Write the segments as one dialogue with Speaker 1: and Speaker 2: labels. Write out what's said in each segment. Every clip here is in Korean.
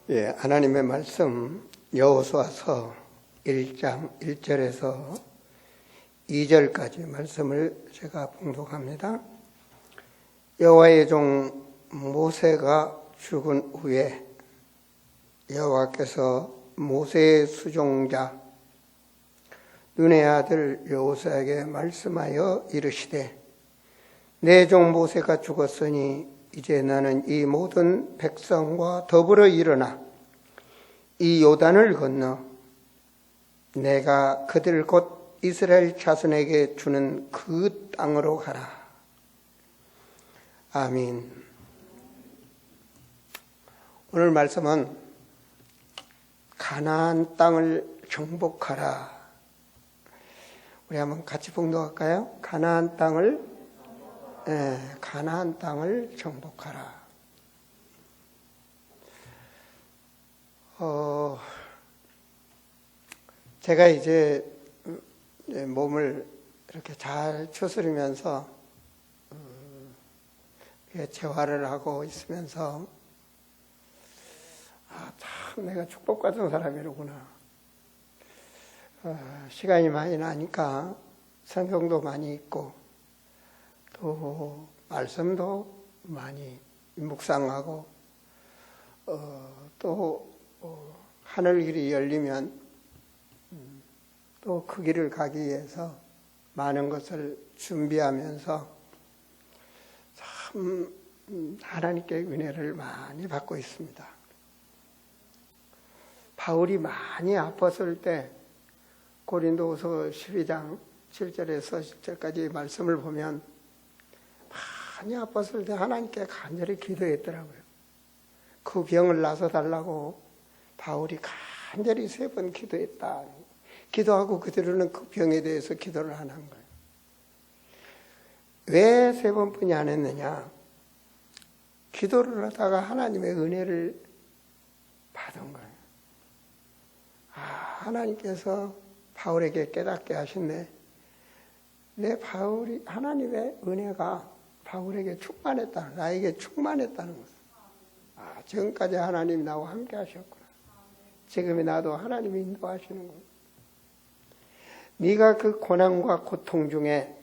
Speaker 1: 하나님의 말씀 여호수아서 1장 1절에서 2절까지 말씀을 제가 봉독합니다. 여호와의 종 모세가 죽은 후에 여호와께서 모세의 수종자 눈의 아들 여호수아에게 말씀하여 이르시되 내 종 모세가 죽었으니 이제 나는 이 모든 백성과 더불어 일어나 이 요단을 건너 내가 그들 곧 이스라엘 자손에게 주는 그 땅으로 가라. 아멘. 오늘 말씀은 가나안 땅을 정복하라. 우리 한번 같이 봉독할까요? 가나안 땅을 정복하라. 제가 이제 몸을 이렇게 잘 추스리면서 재활을 하고 있으면서 참 내가 축복받은 사람이로구나. 시간이 많이 나니까 성경도 많이 읽고 또 말씀도 많이 묵상하고 또 하늘 길이 열리면 또 그 길을 가기 위해서 많은 것을 준비하면서 참 하나님께 은혜를 많이 받고 있습니다. 바울이 많이 아팠을 때 고린도후서 12장 7절에서 10절까지 말씀을 보면 많이 아팠을 때 하나님께 간절히 기도했더라고요. 그 병을 나서달라고 바울이 간절히 3번 기도했다. 기도하고 그대로는 그 병에 대해서 기도를 안 한 거예요. 왜 3번뿐이 안 했느냐? 기도를 하다가 하나님의 은혜를 받은 거예요. 하나님께서 바울에게 깨닫게 하셨네. 바울이 하나님의 은혜가 바울에게 충만했다. 나에게 충만했다는 것을. 지금까지 하나님이 나와 함께 하셨구나. 지금의 나도 하나님이 인도하시는 거예요. 네가 그 고난과 고통 중에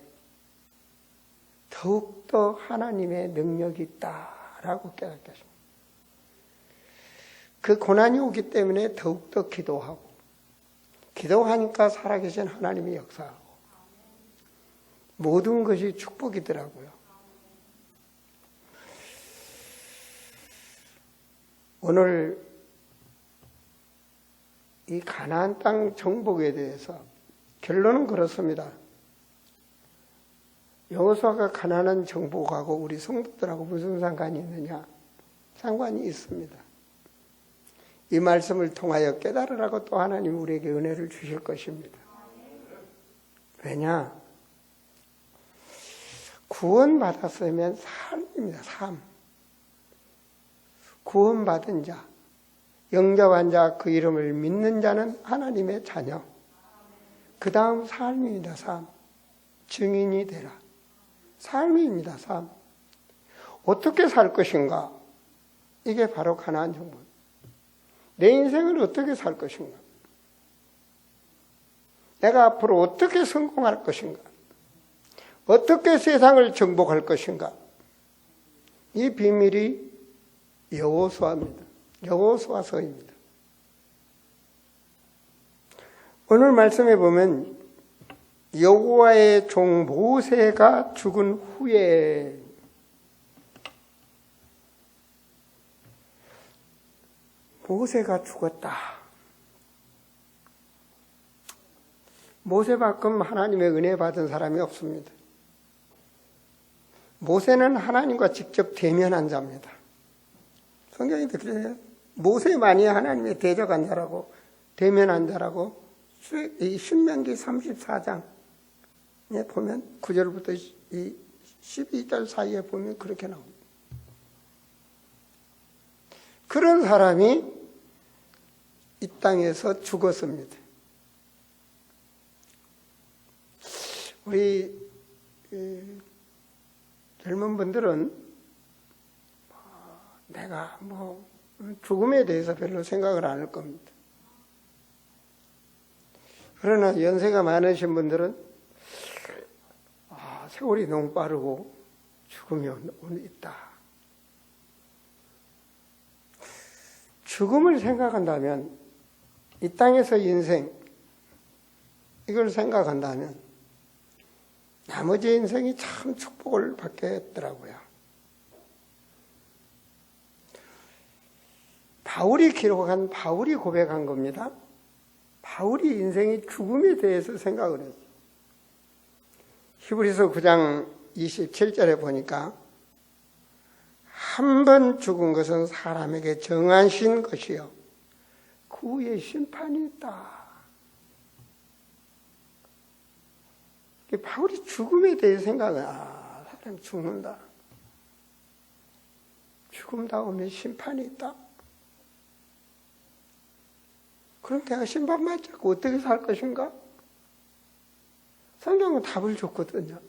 Speaker 1: 더욱더 하나님의 능력이 있다라고 깨닫게 하십니다. 그 고난이 오기 때문에 더욱더 기도하고 기도하니까 살아계신 하나님이 역사하고 모든 것이 축복이더라고요. 오늘 이 가나안 땅 정복에 대해서 결론은 그렇습니다. 여호수아가 가나안 정복하고 우리 성도들하고 무슨 상관이 있느냐? 상관이 있습니다. 이 말씀을 통하여 깨달으라고 또 하나님 우리에게 은혜를 주실 것입니다. 왜냐? 구원받았으면 삶입니다. 삶. 구원받은 자, 영접한 자, 그 이름을 믿는 자는 하나님의 자녀. 그 다음 삶입니다. 삶. 증인이 되라. 삶입니다. 삶. 어떻게 살 것인가? 이게 바로 가나안 정복. 내 인생을 어떻게 살 것인가? 내가 앞으로 어떻게 성공할 것인가? 어떻게 세상을 정복할 것인가? 이 비밀이 여호수아입니다. 여호수아서입니다. 오늘 말씀에 보면 여호와의 종 모세가 죽은 후에 모세가 죽었다. 모세만큼 하나님의 은혜 받은 사람이 없습니다. 모세는 하나님과 직접 대면한 자입니다. 성경이 그래요. 모세만이 하나님의 대적한 자라고 대면한 자라고 이 신명기 34장에 보면 9절부터 이 12절 사이에 보면 그렇게 나옵니다. 그런 사람이 이 땅에서 죽었습니다. 우리 젊은 분들은 내가 죽음에 대해서 별로 생각을 안 할 겁니다. 그러나 연세가 많으신 분들은 세월이 너무 빠르고 죽음이 있다. 죽음을 생각한다면, 이 땅에서 인생, 이걸 생각한다면 나머지 인생이 참 축복을 받겠더라고요. 바울이 고백한 겁니다. 바울이 인생의 죽음에 대해서 생각을 했어요. 히브리서 9장 27절에 보니까 한 번 죽은 것은 사람에게 정하신 것이요 그 후에 심판이 있다. 바울이 죽음에 대해 생각을 사람이 죽는다. 죽음 다음에 심판이 있다. 그럼 내가 심판받지 않고 어떻게 살 것인가? 성경은 답을 줬거든요.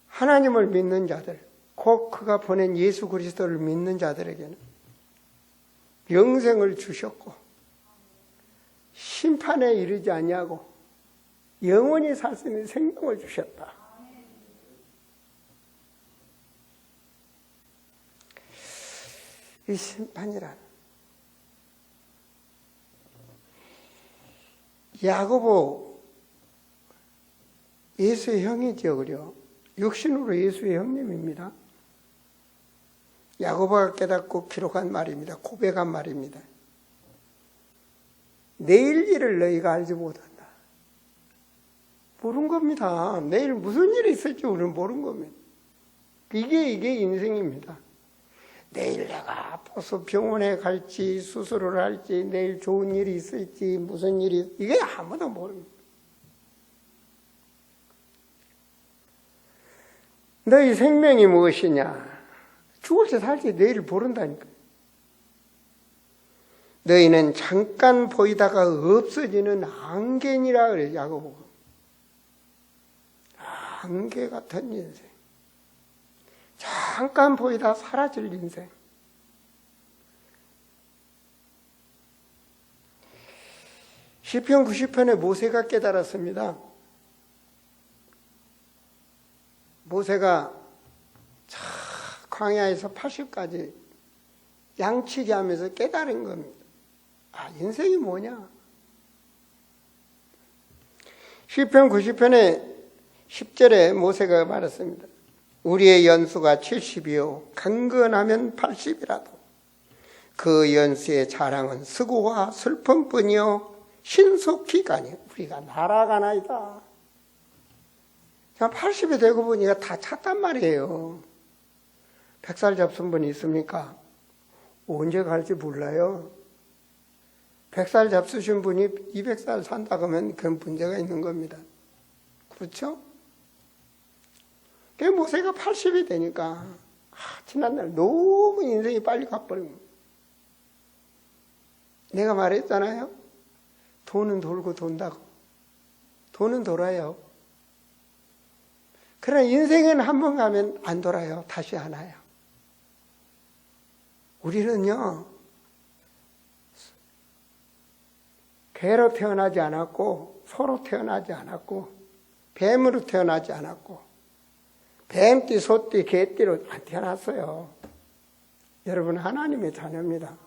Speaker 1: 하나님을 믿는 자들, 곧 그가 보낸 예수 그리스도를 믿는 자들에게는 영생을 주셨고 심판에 이르지 아니하고 영원히 살 수 있는 생명을 주셨다. 이 심판이란 야고보 예수의 형이죠, 그려 육신으로 예수의 형님입니다. 야고보가 깨닫고 기록한 말입니다. 고백한 말입니다. 내일 일을 너희가 알지 못한다. 모르는 겁니다. 내일 무슨 일이 있을지 우리는 모르는 겁니다. 이게 인생입니다. 내일 내가 아파서 병원에 갈지 수술을 할지 내일 좋은 일이 있을지 무슨 일이 이게 아무도 모릅니다. 너희 생명이 무엇이냐? 죽을지 살지 내일을 모른다니까. 너희는 잠깐 보이다가 없어지는 안개니라 그래 야고보가. 안개 같은 인생. 잠깐 보이다 사라질 인생. 시편 90편에 모세가 깨달았습니다. 모세가 광야에서 80까지 양치기 하면서 깨달은 겁니다. 인생이 뭐냐? 시편 90편에 10절에 모세가 말했습니다. 우리의 연수가 70이요 강건하면 80이라도 그 연수의 자랑은 수고와 슬픔뿐이요 신속히 가니 우리가 날아가나이다. 80이 되고 보니까 다 찼단 말이에요. 100살 잡순 분이 있습니까? 언제 갈지 몰라요. 100살 잡수신 분이 200살 산다 그러면 그런 문제가 있는 겁니다. 그렇죠? 그 모세가 80이 되니까 지난날 너무 인생이 빨리 가버린 거예요. 내가 말했잖아요. 돈은 돌고 돈다고. 돈은 돌아요. 그러나 인생은 한 번 가면 안 돌아요. 다시 안 와요. 우리는요. 개로 태어나지 않았고 소로 태어나지 않았고 뱀으로 태어나지 않았고 뱀띠, 소띠, 개띠로 안 태어났어요. 여러분 하나님의 자녀입니다.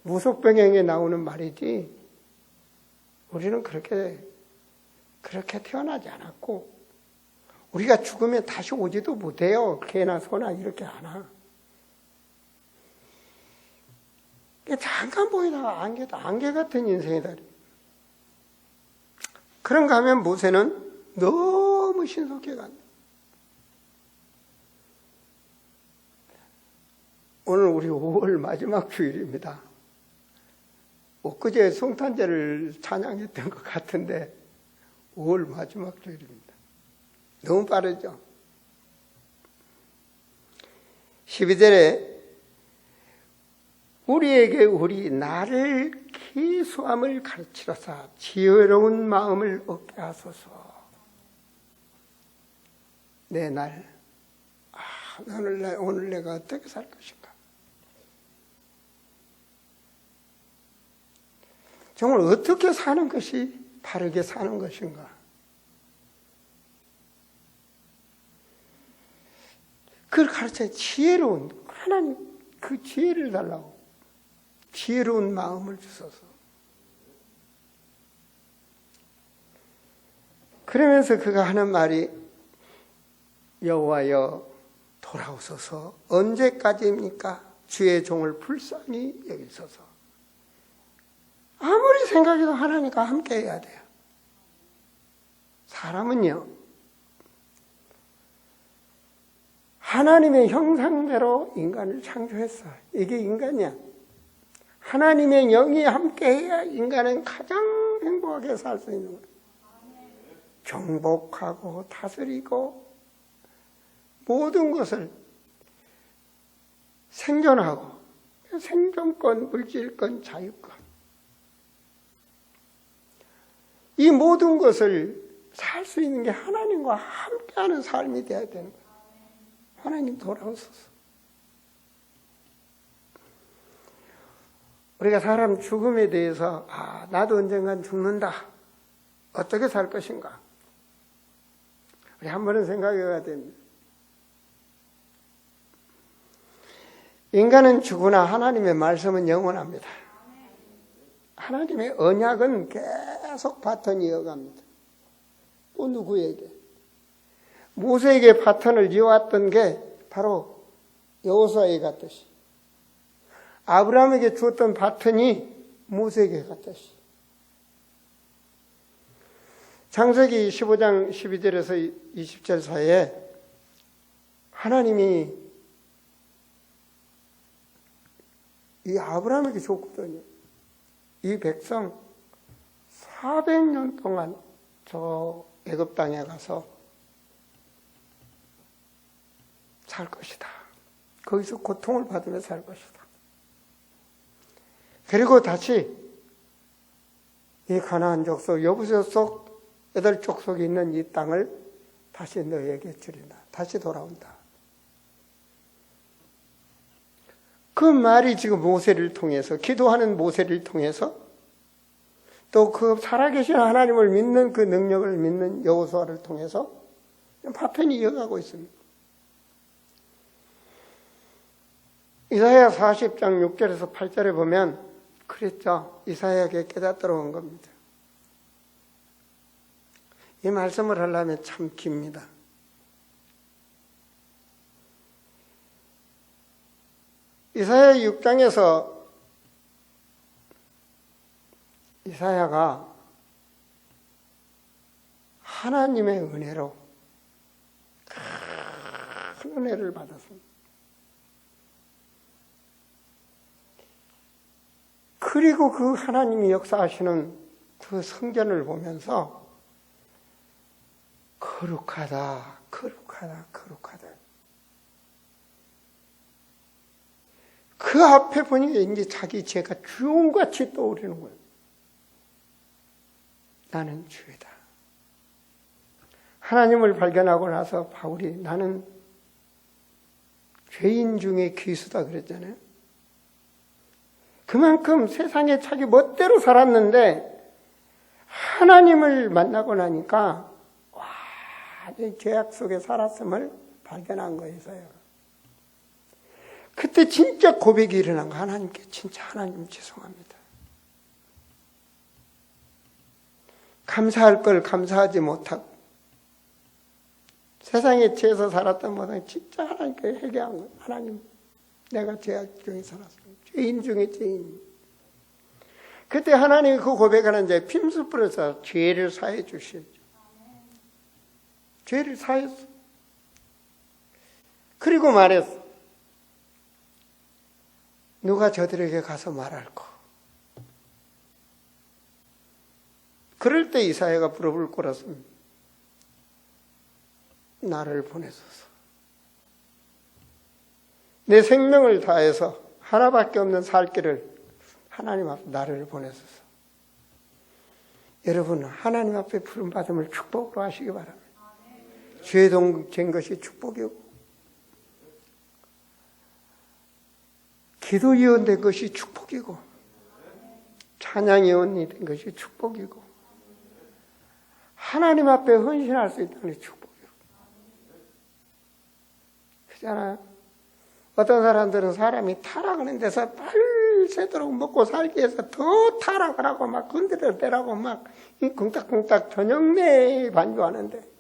Speaker 1: 무속병행에 나오는 말이지 우리는 그렇게 태어나지 않았고 우리가 죽으면 다시 오지도 못해요. 개나 소나 이렇게 안 와. 잠깐 보이다가 안개 같은 인생이다. 그런가 하면 모세는 너무 신속해 간다. 오늘 우리 5월 마지막 주일입니다. 엊그제 성탄절을 찬양했던 것 같은데 5월 마지막 주일입니다. 너무 빠르죠? 12절에 우리에게 우리 나를 기수함을 가르치로사 지혜로운 마음을 얻게 하소서. 내 날, 오늘 내가 어떻게 살 것인가? 정말 어떻게 사는 것이 바르게 사는 것인가? 그걸 가르쳐야 지혜로운, 하나님 그 지혜를 달라고. 지혜로운 마음을 주소서. 그러면서 그가 하는 말이 여호와여 돌아오소서. 언제까지입니까? 주의 종을 불쌍히 여기소서. 아무리 생각해도 하나님과 함께 해야 돼요. 사람은요, 하나님의 형상대로 인간을 창조했어. 이게 인간이야. 하나님의 영이 함께해야 인간은 가장 행복하게 살 수 있는 거예요. 정복하고 다스리고 모든 것을 생존하고, 생존권, 물질권, 자유권, 이 모든 것을 살 수 있는 게 하나님과 함께하는 삶이 되어야 되는 거예요. 하나님 돌아오소서. 우리가 사람 죽음에 대해서 나도 언젠간 죽는다. 어떻게 살 것인가? 우리 한 번은 생각해 봐야 됩니다. 인간은 죽으나 하나님의 말씀은 영원합니다. 하나님의 언약은 계속 바톤이 이어갑니다. 또 누구에게? 모세에게 바톤을 이어왔던 게 바로 여호수아에게 갔듯이, 아브라함에게 주었던 바톤이 모세에게 갔듯이, 창세기 15장 12절에서 20절 사이에 하나님이 이 아브라함에게 줬거든요. 이 백성 400년 동안 저 애굽 땅에 가서 살 것이다. 거기서 고통을 받으며 살 것이다. 그리고 다시 이 가나안 족속, 여부서 속 8족속이 있는 이 땅을 다시 너에게 주리라. 다시 돌아온다. 그 말이 지금 모세를 통해서, 기도하는 모세를 통해서, 또 그 살아계신 하나님을 믿는 그 능력을 믿는 여호수아를 통해서 파편이 이어가고 있습니다. 이사야 40장 6절에서 8절에 보면 그랬죠. 이사야에게 깨닫도록 온 겁니다. 이 말씀을 하려면 참 깁니다. 이사야 6장에서 이사야가 하나님의 은혜로 큰 은혜를 받았습니다. 그리고 그 하나님이 역사하시는 그 성전을 보면서 거룩하다, 거룩하다, 거룩하다. 그 앞에 보니까 이제 자기 죄가 주홍같이 떠오르는 거예요. 나는 죄다. 하나님을 발견하고 나서 바울이 나는 죄인 중에 귀수다 그랬잖아요. 그만큼 세상에 자기 멋대로 살았는데 하나님을 만나고 나니까 완전히 죄악 속에 살았음을 발견한 거예요. 그때 진짜 고백이 일어난 거. 하나님께 진짜 하나님 죄송합니다. 감사할 걸 감사하지 못하고 세상에 죄에서 살았던 모든 진짜 하나님께 회개한 거예요. 하나님, 내가 죄악 중에 살았습니다. 죄인 중에 죄인. 그때 하나님이 그 고백하는 자에 핀수 뿌려서 죄를 사해 주시죠. 죄를 사했어. 그리고 말했어. 누가 저들에게 가서 말할까? 그럴 때 이사야가 부르짖을 꼴았습니다. 나를 보내소서. 내 생명을 다해서 하나밖에 없는 살 길을 하나님 앞에 나를 보내소서. 여러분, 하나님 앞에 부름받음을 축복으로 하시기 바랍니다. 죄송된 것이 축복이고 기도위원 된 것이 축복이고 찬양위원이 된 것이 축복이고 하나님 앞에 헌신할 수 있다는 게 축복이고 그렇잖아요. 어떤 사람들은 사람이 타락하는 데서 빨새도록 먹고 살기 위해서 더 타락을 하고 막 건드려 대라고 막 쿵딱쿵딱 저녁 내에 반주하는데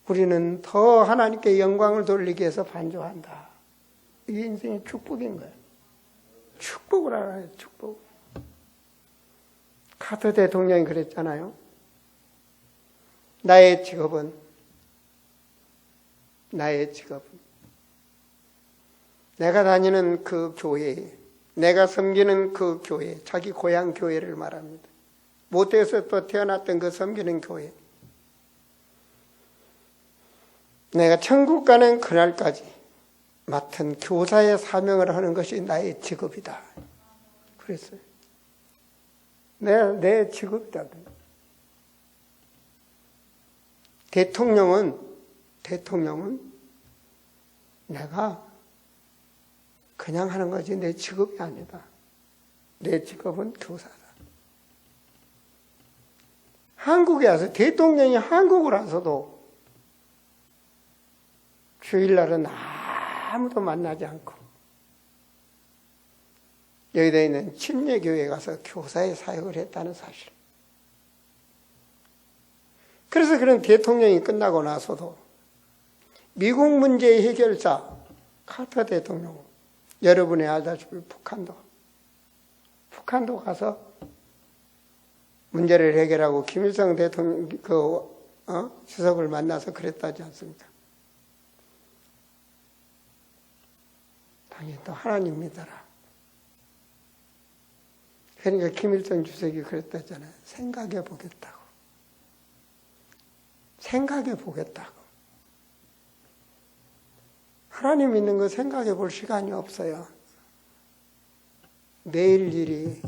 Speaker 1: 우리는 더 하나님께 영광을 돌리기 위해서 반주한다. 이게 인생의 축복인 거예요. 축복을 알아요. 축복. 카터 대통령이 그랬잖아요. 나의 직업은 내가 다니는 그 교회, 내가 섬기는 그 교회, 자기 고향 교회를 말합니다. 모태에서 또 태어났던 그 섬기는 교회. 내가 천국 가는 그날까지 맡은 교사의 사명을 하는 것이 나의 직업이다. 그랬어요. 내 직업이다. 대통령은 내가 그냥 하는 것이 내 직업이 아니다. 내 직업은 교사다. 한국에 와서 대통령이 한국을 와서도 주일날은 아무도 만나지 않고 여기다 있는 침례교회에 가서 교사의 사역을 했다는 사실. 그래서 그런 대통령이 끝나고 나서도 미국 문제의 해결자 카터 대통령, 여러분이 알다시피 북한도 가서 문제를 해결하고 김일성 대통령 주석을 만나서 그랬다지 않습니까? 당연히 또 하나님 믿어라. 그러니까 김일성 주석이 그랬다잖아요. 생각해 보겠다고. 하나님 믿는 거 생각해 볼 시간이 없어요. 내일 일이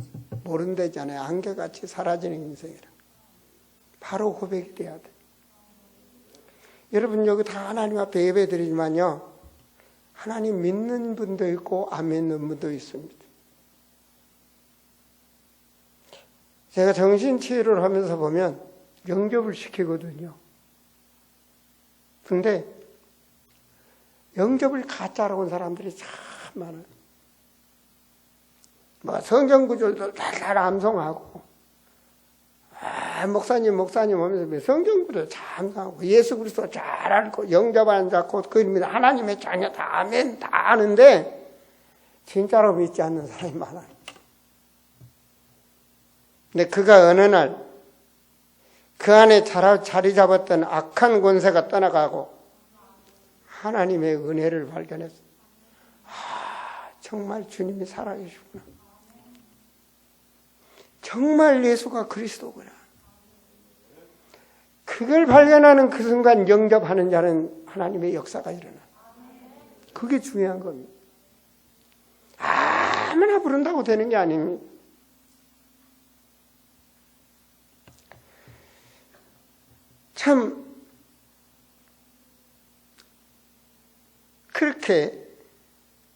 Speaker 1: 모른다잖아요. 안개같이 사라지는 인생이라. 바로 고백이 돼야 돼. 여러분 여기 다 하나님 앞에 예배 드리지만요. 하나님 믿는 분도 있고 안 믿는 분도 있습니다. 제가 정신치유를 하면서 보면 영접을 시키거든요. 근데 영접을 가짜로 온 사람들이 참 많아요. 성경 구절도 잘 암송하고 목사님 하면서 성경 구절 잘 암송하고 예수 그리스도 잘 알고 영접하는 자 곧 그입니다. 하나님의 자녀다 아멘 다 아는데 진짜로 믿지 않는 사람이 많아요. 근데 그가 어느 날 그 안에 자리 잡았던 악한 권세가 떠나가고 하나님의 은혜를 발견했어요. 정말 주님이 살아계시구나. 정말 예수가 그리스도구나. 그걸 발견하는 그 순간 영접하는 자는 하나님의 역사가 일어나. 그게 중요한 겁니다. 아무나 부른다고 되는 게 아닙니다. 참 그렇게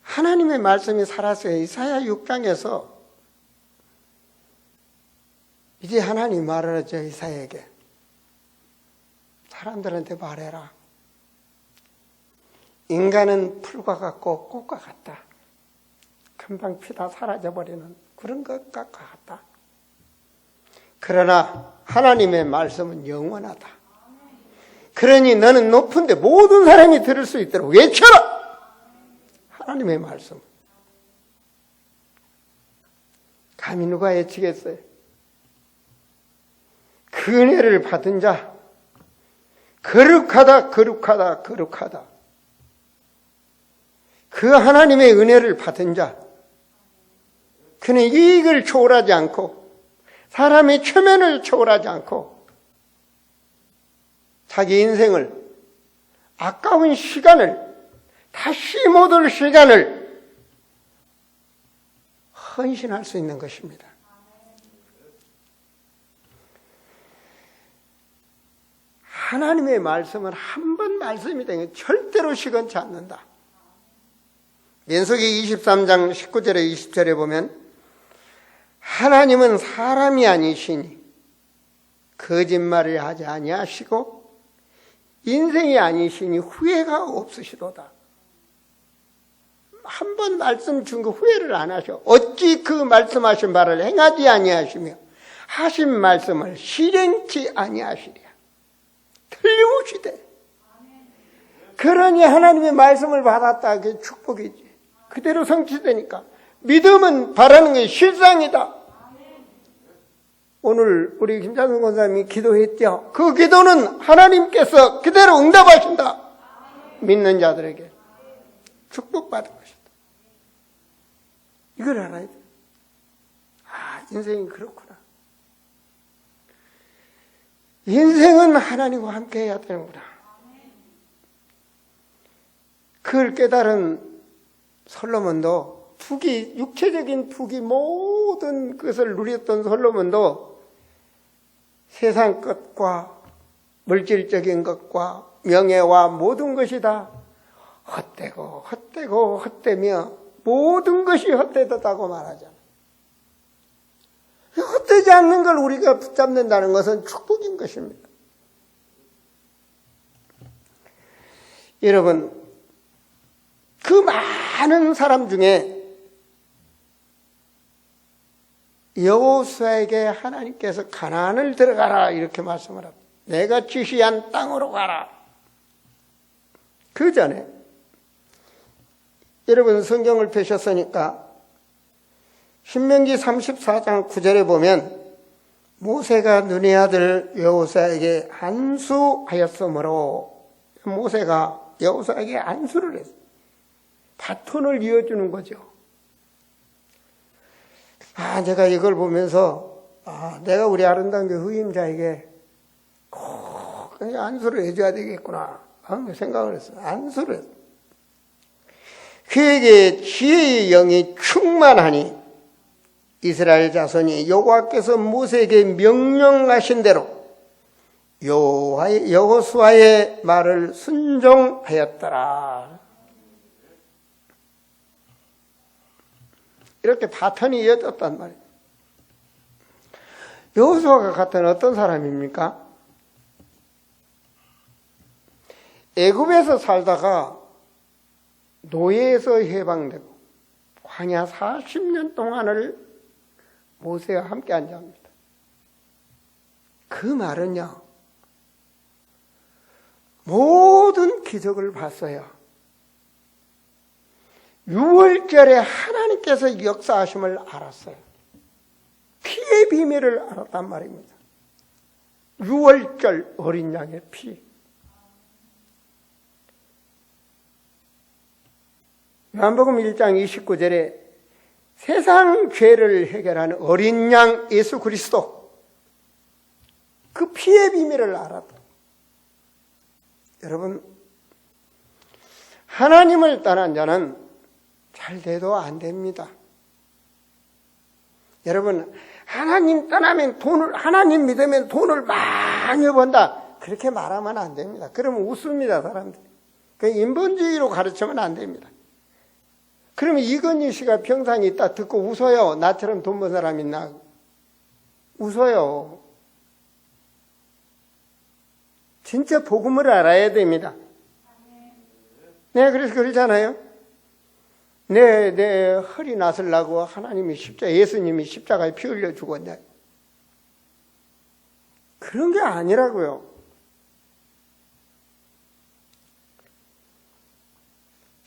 Speaker 1: 하나님의 말씀이 살았어요. 이사야 6장에서 이제 하나님 말을 하죠. 이사야에게 사람들한테 말해라. 인간은 풀과 같고 꽃과 같다. 금방 피다 사라져버리는 그런 것과 같다. 그러나 하나님의 말씀은 영원하다. 그러니 너는 높은데 모든 사람이 들을 수 있도록 외쳐라. 하나님의 말씀. 감히 누가 외치겠어요? 그 은혜를 받은 자 거룩하다. 그 하나님의 은혜를 받은 자 그는 이익을 초월하지 않고 사람의 최면을 초월하지 않고 자기 인생을 아까운 시간을 다시 못 올 시간을 헌신할 수 있는 것입니다. 하나님의 말씀은 한 번 말씀이 되면 절대로 시건치 않는다. 민수기 23장 19절에 20절에 보면 하나님은 사람이 아니시니 거짓말을 하지 아니하시고 인생이 아니시니 후회가 없으시도다. 한 번 말씀 준 거 후회를 안 하셔. 어찌 그 말씀하신 바를 행하지 아니하시며 하신 말씀을 실행치 아니하시랴. 틀림없이 돼. 그러니 하나님의 말씀을 받았다. 그게 축복이지. 그대로 성취되니까. 믿음은 바라는 게 실상이다. 오늘 우리 김찬성 권사님이 기도했죠. 그 기도는 하나님께서 그대로 응답하신다. 믿는 자들에게 축복받은 것이다. 이걸 알아야 돼. 아, 인생이 그렇구나. 인생은 하나님과 함께 해야 되는구나. 그걸 깨달은 솔로몬도 육체적인 부귀 모든 것을 누렸던 솔로몬도 세상 것과 물질적인 것과 명예와 모든 것이 다 헛되며 모든 것이 헛되다고 말하잖아요. 헛되지 않는 걸 우리가 붙잡는다는 것은 축복인 것입니다. 여러분, 그 많은 사람 중에 여호수아에게 하나님께서 가나안을 들어가라 이렇게 말씀을 합니다. 내가 지시한 땅으로 가라. 그 전에 여러분 성경을 펴셨으니까 신명기 34장 9절에 보면 모세가 눈의 아들 여호수아에게 안수하였으므로 모세가 여호수아에게 안수를 했어요. 바톤을 이어주는 거죠. 내가 이걸 보면서 내가 우리 아름다운 교회 후임자에게 꼭 안수를 해줘야 되겠구나 생각을 했어요. 안수를 했어요. 그에게 지혜의 영이 충만하니 이스라엘 자손이 여호와께서 모세에게 명령하신 대로 여호수아의 말을 순종하였더라. 이렇게 바톤이 이어졌단 말이에요. 여호수아가 같은 어떤 사람입니까? 애굽에서 살다가 노예에서 해방되고 광야 40년 동안을 모세와 함께 앉아합니다. 그 말은요, 모든 기적을 봤어요. 6월절에 하나님께서 역사하심을 알았어요. 피의 비밀을 알았단 말입니다. 6월절 어린 양의 피. 요한복음 1장 29절에 세상 죄를 해결하는 어린 양 예수 그리스도, 그 피의 비밀을 알았다. 여러분, 하나님을 떠난 자는 잘 돼도 안 됩니다. 여러분, 하나님 떠나면 하나님 믿으면 돈을 많이 번다. 그렇게 말하면 안 됩니다. 그러면 웃습니다, 사람들이. 그 인본주의로 가르치면 안 됩니다. 그러면 이건희 씨가 병상이 있다 듣고 웃어요. 나처럼 돈 번 사람 있나? 웃어요. 진짜 복음을 알아야 됩니다. 네, 그래서 그러잖아요. 내 허리 나서려고 하나님이 예수님이 십자가에 피 흘려 죽었냐. 그런 게 아니라고요.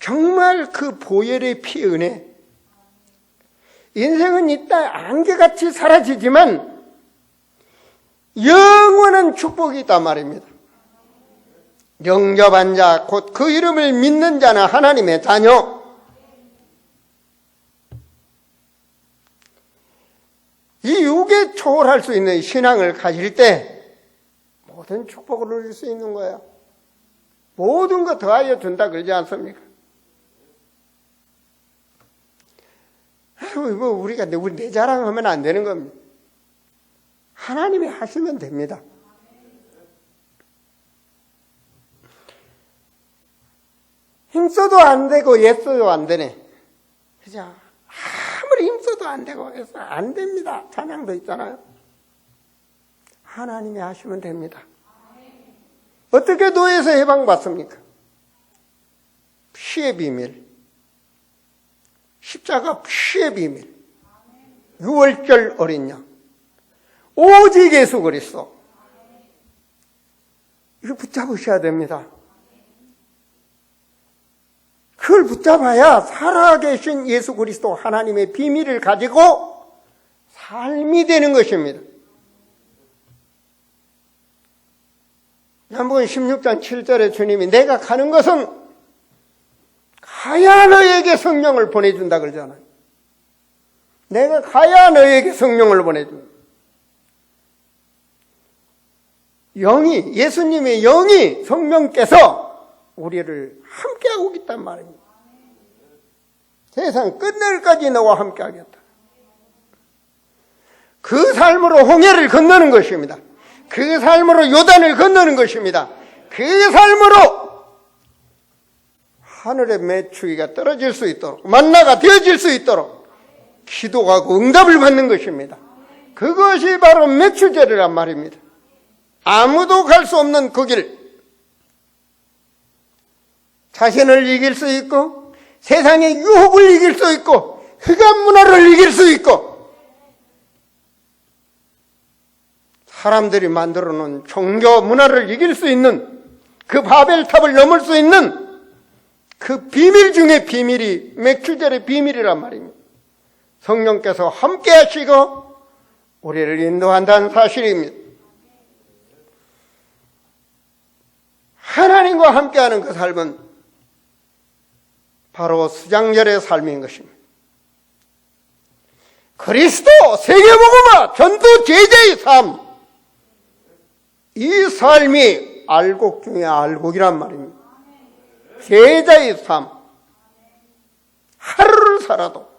Speaker 1: 정말 그 보혈의 피 은혜. 인생은 이따 안개같이 사라지지만 영원한 축복이 있단 말입니다. 영접한 자, 곧 그 이름을 믿는 자는 하나님의 자녀. 이 육에 초월할 수 있는 신앙을 가질 때 모든 축복을 누릴 수 있는 거예요. 모든 거 더하여 준다 그러지 않습니까? 우리가 내 자랑하면 안 되는 겁니다. 하나님이 하시면 됩니다. 힘써도 안 되고 애써도 안 되네. 그죠? 아무리 힘써도 안 되고 애써 안 됩니다. 찬양도 있잖아요. 하나님이 하시면 됩니다. 어떻게 노예에서 해방받습니까? 피의 비밀. 십자가 피의 비밀. 유월절 어린 양. 오직 예수 그리스도. 이거 붙잡으셔야 됩니다. 그걸 붙잡아야 살아계신 예수 그리스도 하나님의 비밀을 가지고 삶이 되는 것입니다. 요한복음 16장 7절에 주님이 내가 가는 것은 가야 너에게 성령을 보내준다 그러잖아요. 내가 가야 너에게 성령을 보내준다. 영이, 예수님의 영이, 성령께서 우리를 함께하고 있단 말입니다. 세상 끝날까지 너와 함께하겠다. 그 삶으로 홍해를 건너는 것입니다. 그 삶으로 요단을 건너는 것입니다. 그 삶으로 하늘의 메추기가 떨어질 수 있도록, 만나가 되어질 수 있도록 기도하고 응답을 받는 것입니다. 그것이 바로 메추제례란 말입니다. 아무도 갈 수 없는 그 길. 자신을 이길 수 있고, 세상의 유혹을 이길 수 있고, 흑암 문화를 이길 수 있고, 사람들이 만들어 놓은 종교 문화를 이길 수 있는, 그 바벨탑을 넘을 수 있는 그 비밀 중에 비밀이 멜키세덱의 비밀이란 말입니다. 성령께서 함께 하시고 우리를 인도한다는 사실입니다. 하나님과 함께하는 그 삶은 바로 수장절의 삶인 것입니다. 그리스도, 세계복음화, 전도 제자의 삶, 이 삶이 알곡 중에 알곡이란 말입니다. 제자의 삶, 하루를 살아도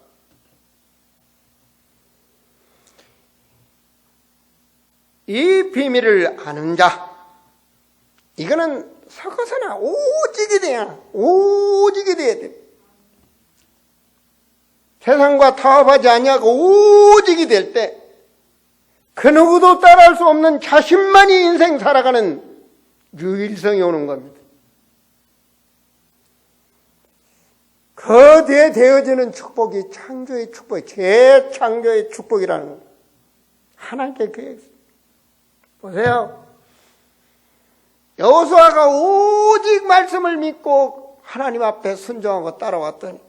Speaker 1: 이 비밀을 아는 자, 이거는 서거서나 오직이 돼야 돼. 세상과 타협하지 아니하고 오직이 될 때 그 누구도 따라할 수 없는 자신만이 인생 살아가는 유일성이 오는 겁니다. 그 뒤에 되어지는 축복이 창조의 축복, 재창조의 축복이라는 겁니다. 하나님께 계획. 보세요. 여호수아가 오직 말씀을 믿고 하나님 앞에 순종하고 따라왔더니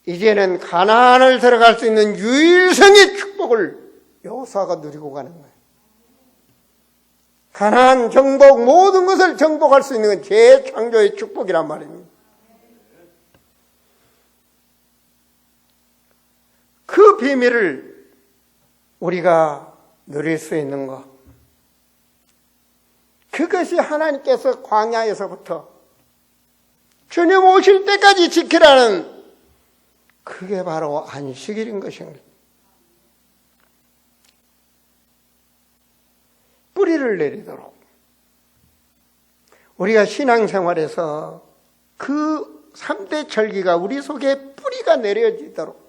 Speaker 1: 이제는 가나안을 들어갈 수 있는 유일성의 축복을 여호수아가 누리고 가는 거예요. 가나안 정복, 모든 것을 정복할 수 있는 건 재창조의 축복이란 말입니다. 그 비밀을 우리가 누릴 수 있는 것, 그것이 하나님께서 광야에서부터 주님 오실 때까지 지키라는, 그게 바로 안식일인 것입니다. 뿌리를 내리도록 우리가 신앙생활에서 그 3대 절기가 우리 속에 뿌리가 내려지도록,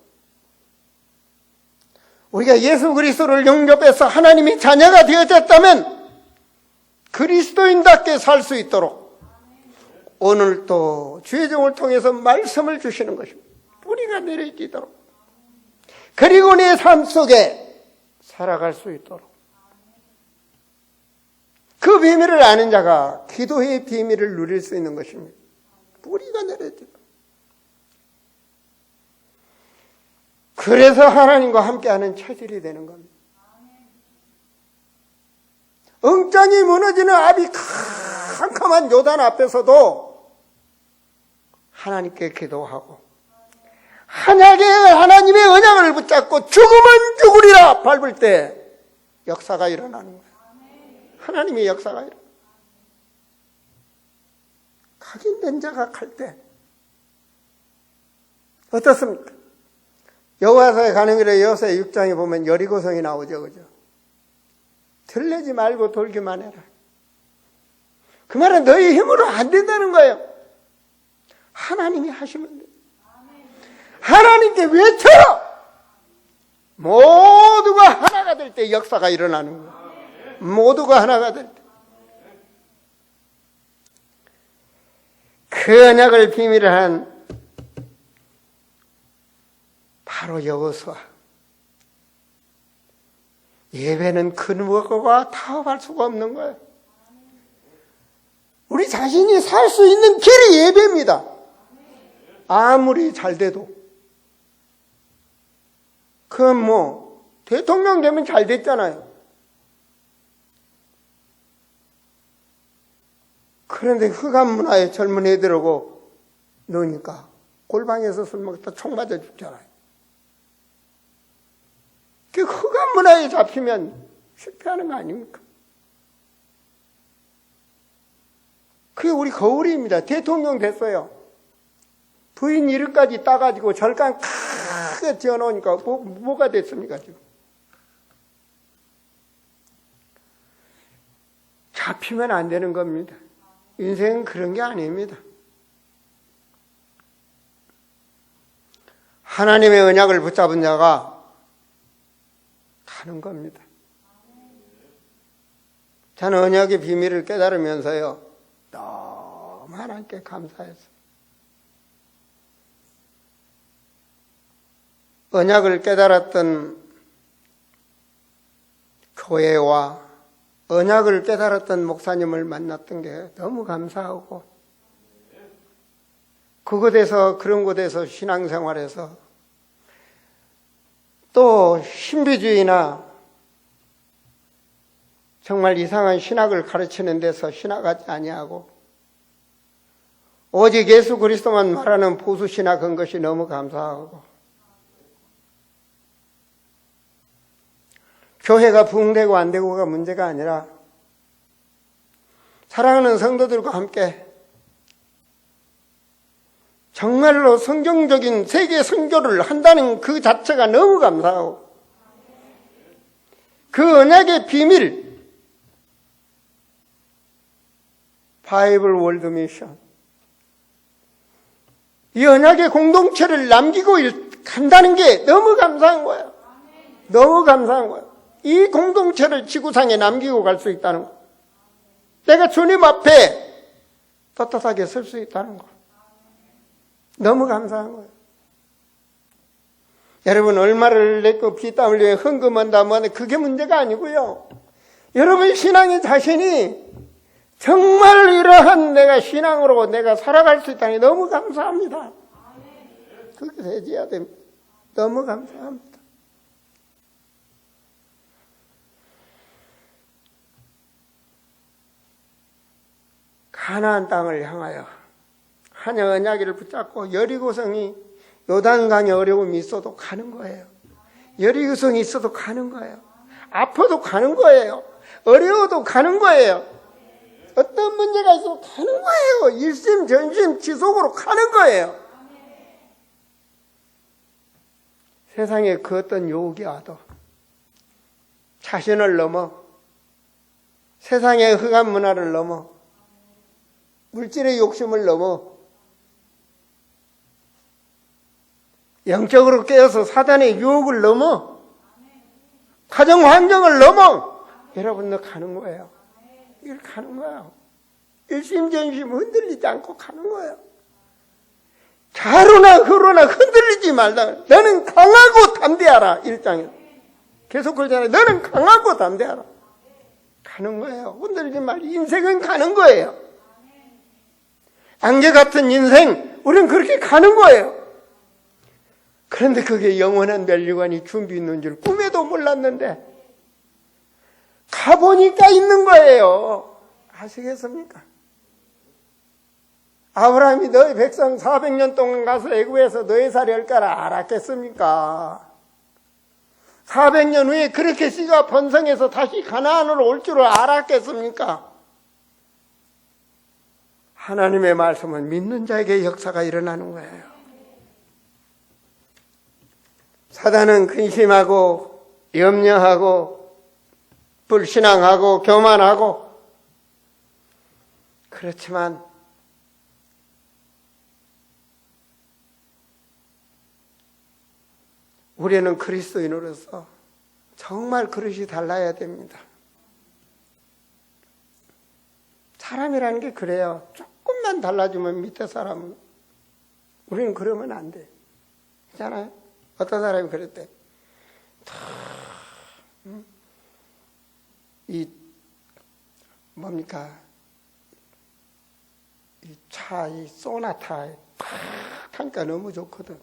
Speaker 1: 우리가 예수 그리스도를 영접해서 하나님의 자녀가 되어졌다면 그리스도인답게 살 수 있도록 오늘 또 주의 종을 통해서 말씀을 주시는 것입니다. 뿌리가 내려지도록, 그리고 내 삶 속에 살아갈 수 있도록. 그 비밀을 아는 자가 기도의 비밀을 누릴 수 있는 것입니다. 뿌리가 내려지도록. 그래서 하나님과 함께하는 체질이 되는 겁니다. 엉짱이 무너지는 압이 캄캄한 요단 앞에서도 하나님께 기도하고 하나님의 언약을 붙잡고 죽으면 죽으리라 밟을 때 역사가 일어나는 거예요. 하나님의 역사가 일어나요. 각인된 자가 갈 때 어떻습니까? 여호와서에 가는 길에 여호수아 6장에 보면 여리고성이 나오죠, 그죠? 들르지 말고 돌기만 해라. 그 그 말은 너희 힘으로 안 된다는 거예요. 하나님이 하시면 돼요. 하나님께 외쳐! 모두가 하나가 될 때 역사가 일어나는 거예요. 모두가 하나가 될 때. 그 언약을 비밀을 한 바로 여호수아. 예배는 그 무엇과 타협할 수가 없는 거예요. 우리 자신이 살 수 있는 길이 예배입니다. 아무리 잘 돼도. 그건 대통령 되면 잘 됐잖아요. 그런데 흑암 문화에 젊은 애들하고 노니까 골방에서 술 먹다 총 맞아 죽잖아요. 그 흑암 문화에 잡히면 실패하는 거 아닙니까? 그게 우리 거울입니다. 대통령 됐어요. 부인 이름까지 따가지고 절간 크게 지어놓으니까 뭐가 됐습니까 지금? 잡히면 안 되는 겁니다. 인생은 그런 게 아닙니다. 하나님의 언약을 붙잡은 자가 가는 겁니다. 저는 언약의 비밀을 깨달으면서요, 너무 하나님께 감사했어요. 언약을 깨달았던 교회와 언약을 깨달았던 목사님을 만났던 게 너무 감사하고, 그런 곳에서 신앙생활에서 또 신비주의나 정말 이상한 신학을 가르치는 데서 신학하지 아니하고 오직 예수 그리스도만 말하는 보수신학 한 것이 너무 감사하고, 교회가 부흥되고 안 되고가 문제가 아니라 사랑하는 성도들과 함께 정말로 성경적인 세계 선교를 한다는 그 자체가 너무 감사하고, 그 언약의 비밀, 바이블 월드 미션, 이 언약의 공동체를 남기고 간다는 게 너무 감사한 거예요. 너무 감사한 거예요. 이 공동체를 지구상에 남기고 갈 수 있다는 거. 내가 주님 앞에 떳떳하게 설 수 있다는 거. 너무 감사한 거예요. 여러분, 얼마를 냈고 피땀 흘려 헌금한다면 그게 문제가 아니고요. 여러분 신앙의 자신이 정말 이러한 내가 신앙으로 내가 살아갈 수 있다니 너무 감사합니다. 그렇게 되어야 됩니다. 너무 감사합니다. 가나안 땅을 향하여 한 언약을 붙잡고 여리고성이 요단강에 어려움이 있어도 가는 거예요. 여리고성이 있어도 가는 거예요. 아파도 가는 거예요. 어려워도 가는 거예요. 어떤 문제가 있어도 가는 거예요. 일심전심 지속으로 가는 거예요. 세상에 그 어떤 유혹이 와도 자신을 넘어 세상의 흑암 문화를 넘어 물질의 욕심을 넘어 영적으로 깨어서 사단의 유혹을 넘어 가정 환경을 넘어 여러분도 가는 거예요. 이걸 가는 거예요. 일심전심 흔들리지 않고 가는 거예요. 좌로나 흐로나 흔들리지 말라. 너는 강하고 담대하라. 1장에 계속 그러잖아요. 너는 강하고 담대하라. 가는 거예요. 흔들리지 말고. 인생은 가는 거예요. 안개 같은 인생, 우리는 그렇게 가는 거예요. 그런데 그게 영원한 멸류관이 준비 있는 줄 꿈에도 몰랐는데 가보니까 있는 거예요. 아시겠습니까? 아브라함이 너희 백성 400년 동안 가서 애굽에서 너희 살이 거라 알았겠습니까? 400년 후에 그렇게 씨가 번성해서 다시 가나안으로 올 줄을 알았겠습니까? 하나님의 말씀은 믿는 자에게 역사가 일어나는 거예요. 사단은 근심하고 염려하고 불신앙하고 교만하고 그렇지만 우리는 그리스도인으로서 정말 그릇이 달라야 됩니다. 사람이라는 게 그래요. 조금만 달라지면 밑에 사람은, 우리는 그러면 안 돼. 있잖아요. 어떤 사람이 그랬대. 이 뭡니까? 이 차, 이 소나타 탁 타니까 너무 좋거든.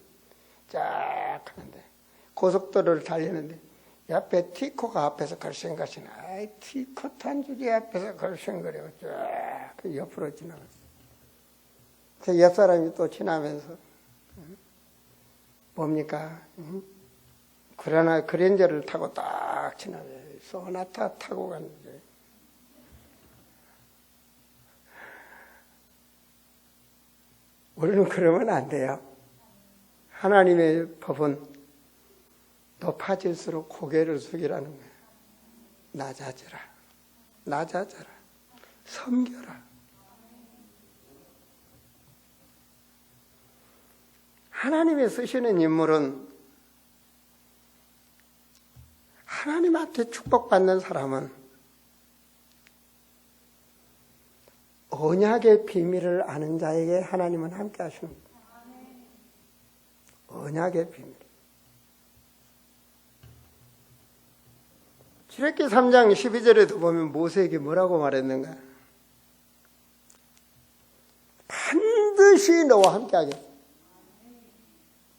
Speaker 1: 쫙 하는데 고속도로를 달리는데 옆에 티코가 앞에서 걸셴것이나, 아이 티코 탄 줄이 앞에서 걸셴거려. 쫙 옆으로 지나갔어. 그 옆 사람이 또 지나면서 뭡니까? 그러나 그랜저를 타고 딱 지나가요. 소나타 타고 갔는데 우리는 그러면 안 돼요. 하나님의 법은 높아질수록 고개를 숙이라는 거예요. 낮아져라. 낮아져라. 섬겨라. 하나님이 쓰시는 인물은, 하나님한테 축복받는 사람은 언약의 비밀을 아는 자에게 하나님은 함께 하시는 거예요. 언약의 비밀. 출애굽기 3장 12절에도 보면 모세에게 뭐라고 말했는가? 반드시 너와 함께 하겠다.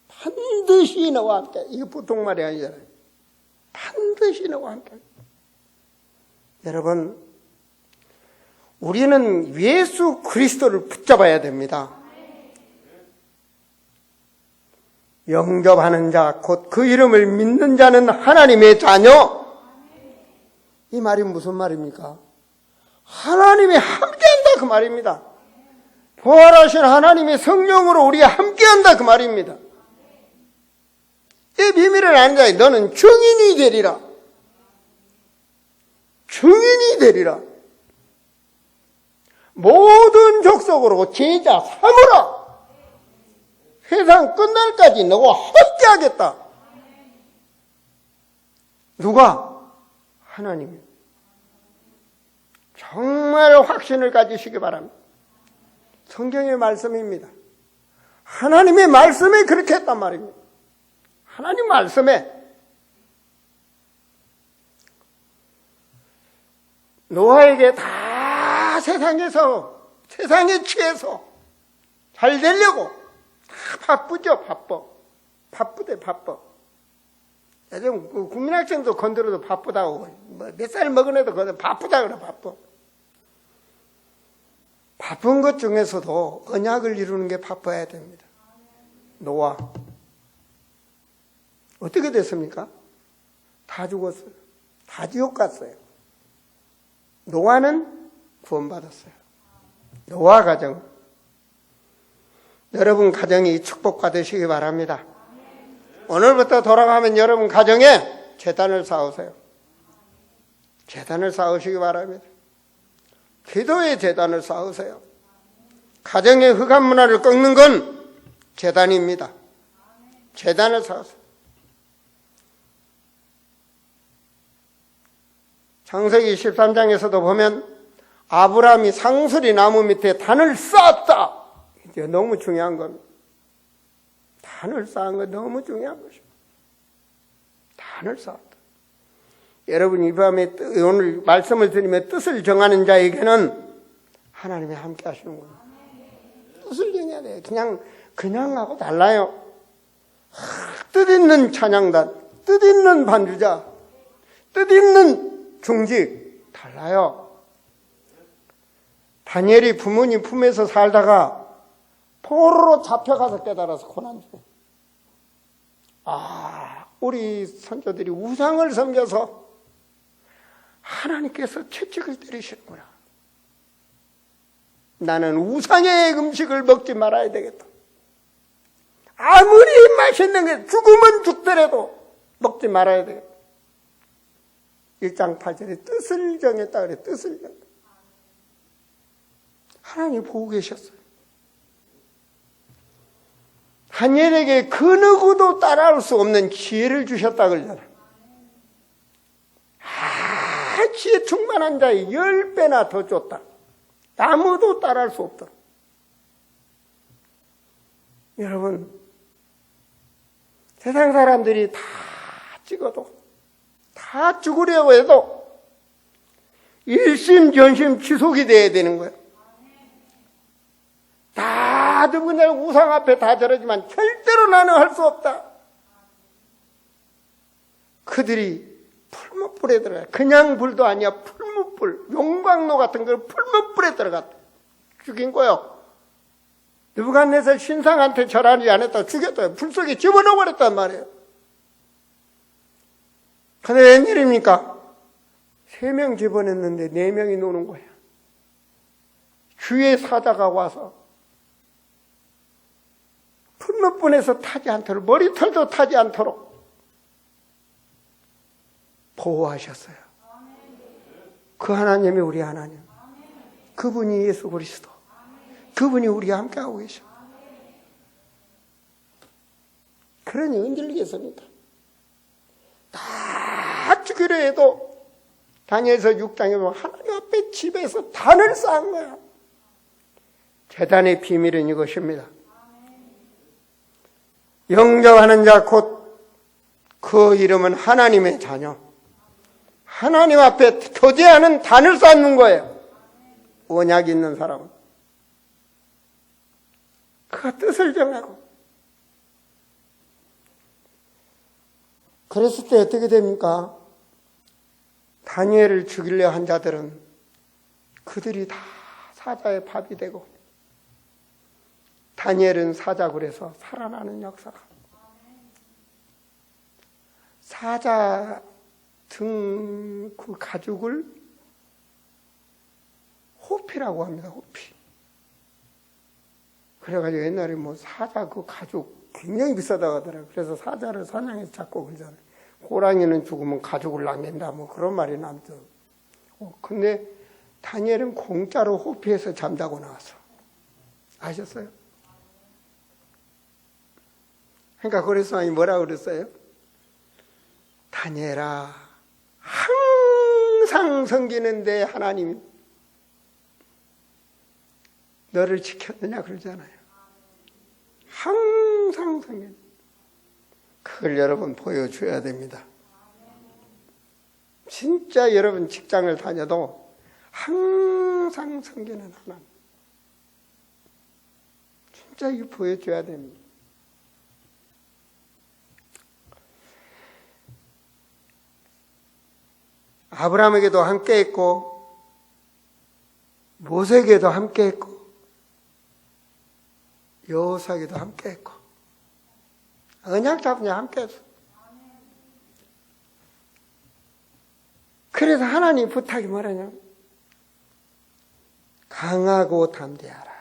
Speaker 1: 반드시 너와 함께. 이게 보통 말이 아니잖아요. 반드시 너와 함께 하겠다. 여러분, 우리는 예수 그리스도를 붙잡아야 됩니다. 영접하는 자, 곧 그 이름을 믿는 자는 하나님의 자녀. 이 말이 무슨 말입니까? 하나님이 함께한다 그 말입니다. 부활하신 하나님의 성령으로 우리가 함께한다 그 말입니다. 이 비밀을 아는 자에 너는 증인이 되리라. 증인이 되리라. 모든 족속으로 제자 삼으라. 세상 끝날까지 너와 함께하겠다. 누가? 하나님이. 정말 확신을 가지시기 바랍니다. 성경의 말씀입니다. 하나님의 말씀에 그렇게 했단 말입니다. 하나님 말씀에. 노아에게 다 세상에 취해서 잘 되려고 다 바쁘죠. 바빠. 요즘 국민학생도 건드려도 바쁘다고, 몇 살 먹은 애도 건드려 바쁘다 그래. 바쁜 것 중에서도 언약을 이루는 게 바빠야 됩니다. 노아 어떻게 됐습니까? 다 죽었어요. 다 지옥 갔어요. 노아는 구원받았어요. 노아 가정. 여러분 가정이 축복받으시기 바랍니다. 오늘부터 돌아가면 여러분 가정에 제단을 쌓으세요. 제단을 쌓으시기 바랍니다. 기도의 제단을 쌓으세요. 가정의 흑암 문화를 꺾는 건 제단입니다. 제단을 쌓으세요. 창세기 13장에서도 보면 아브라함이 상수리 나무 밑에 단을 쌓았다. 이게 너무 중요한 겁니다. 단을 쌓은 거 너무 중요한 것입니다. 단을 쌓았다. 여러분 이 밤에 오늘 말씀을 드리며 뜻을 정하는 자에게는 하나님이 함께 하시는 거예요. 뜻을 정해야 돼요. 그냥 하고 달라요. 뜻있는 찬양단, 뜻있는 반주자, 뜻있는 중직 달라요. 다니엘이 부모님 품에서 살다가 포로로 잡혀가서 깨달아서 고난 중에, 우리 선조들이 우상을 섬겨서 하나님께서 채찍을 때리시는구나. 나는 우상의 음식을 먹지 말아야 되겠다. 아무리 맛있는 게 죽으면 죽더라도 먹지 말아야 되겠다. 1장 8절에 뜻을 정했다 그래. 뜻을 정했다. 하나님 보고 계셨어요. 다니엘에게 그 누구도 따라올 수 없는 지혜를 주셨다 그러잖아요. 지혜 충만한 자에 10배나 더 줬다. 아무도 따라할 수 없다. 여러분, 세상 사람들이 다 찍어도, 다 죽으려고 해도 일심전심 지속이 돼야 되는 거예요. 다들 그냥 우상 앞에 다 저러지만 절대로 나는 할 수 없다. 그들이 풀무불에 들어가. 그냥 불도 아니야. 풀무불. 용광로 같은 걸 풀무불에 들어갔다. 죽인 거요. 느부갓네살 신상한테 절하지 않았다. 죽였다. 불 속에 집어넣어 버렸단 말이에요. 근데 웬일입니까? 3명 집어넣는데 4명이 노는 거야. 주의 사자가 와서 풀무불에서 타지 않도록, 머리털도 타지 않도록 보호하셨어요. 그 하나님이 우리 하나님. 그분이 예수 그리스도. 그분이 우리와 함께하고 계셔. 그러니 흔들리겠습니까? 다 죽이려 해도 다니엘서 6장에 보면 하나님 앞에 집에서 단을 쌓은 거야. 제단의 비밀은 이것입니다. 영접하는 자 곧 그 이름은 하나님의 자녀. 하나님 앞에 교제하는 단을 쌓는 거예요. 언약이 있는 사람은. 그가 뜻을 정하고. 그랬을 때 어떻게 됩니까? 다니엘을 죽이려 한 자들은 그들이 다 사자의 밥이 되고, 다니엘은 사자굴에서 살아나는 역사가. 사자 등 그 가죽을 호피라고 합니다. 호피. 그래가지고 옛날에 뭐 사자 그 가죽 굉장히 비싸다고 하더라고요. 그래서 사자를 사냥해서 잡고 그러잖아요. 호랑이는 죽으면 가죽을 남긴다 뭐 그런 말이 남죠. 근데 다니엘은 공짜로 호피에서 잠자고 나왔어. 아셨어요? 그러니까 고레스왕이 뭐라고 그랬어요? 다니엘아, 항상 섬기는데 하나님이 너를 지켰느냐 그러잖아요. 항상 섬기는. 그걸 여러분 보여줘야 됩니다. 진짜 여러분 직장을 다녀도 항상 섬기는 하나님. 진짜 이거 보여줘야 됩니다. 아브라함에게도 함께했고 모세에게도 함께했고 여호사에게도 함께했고 언약 잡은 자 함께했어. 그래서 하나님 부탁이 뭐라냐? 강하고 담대하라.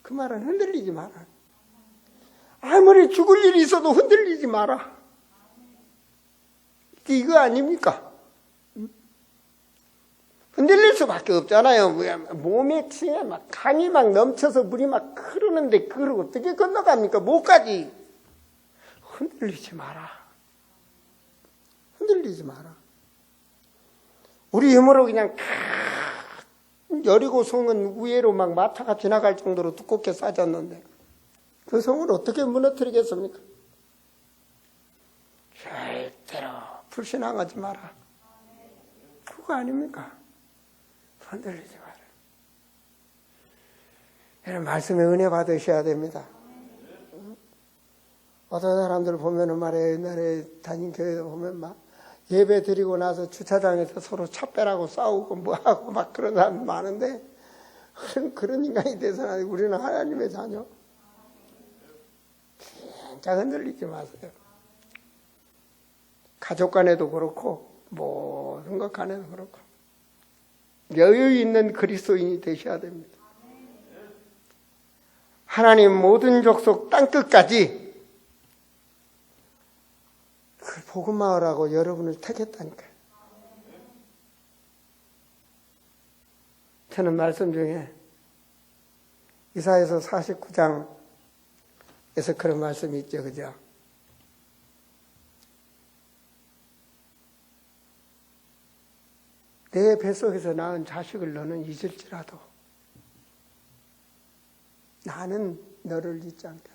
Speaker 1: 그 말은 흔들리지 마라. 아무리 죽을 일이 있어도 흔들리지 마라. 이거 아닙니까? 흔들릴 수밖에 없잖아요. 몸에 치에 막 강이 막 넘쳐서 물이 막 흐르는데 그걸 어떻게 건너갑니까? 못 가지. 흔들리지 마라. 흔들리지 마라. 우리 힘으로 그냥 여리고 성은 우회로 막 마차가 지나갈 정도로 두껍게 쌓았는데 그 성을 어떻게 무너뜨리겠습니까? 절대로 불신앙하지 마라. 그거 아닙니까? 흔들리지 마라. 이런 말씀에 은혜 받으셔야 됩니다. 어떤 사람들 보면은 말이에요. 옛날에 다닌 교회에 보면 막 예배 드리고 나서 주차장에서 서로 차 빼라고 싸우고 뭐하고 막 그런 사람 많은데 그런 인간이 돼서는 우리는 하나님의 자녀. 진짜 흔들리지 마세요. 가족 간에도 그렇고 모든 것 간에도 그렇고 여유 있는 그리스도인이 되셔야 됩니다. 하나님 모든 족속 땅끝까지 그 복음마을하고 여러분을 택했다니까요. 저는 말씀 중에 이사야서 49장에서 그런 말씀이 있죠. 그죠? 내 뱃속에서 낳은 자식을 너는 잊을지라도 나는 너를 잊지 않겠다.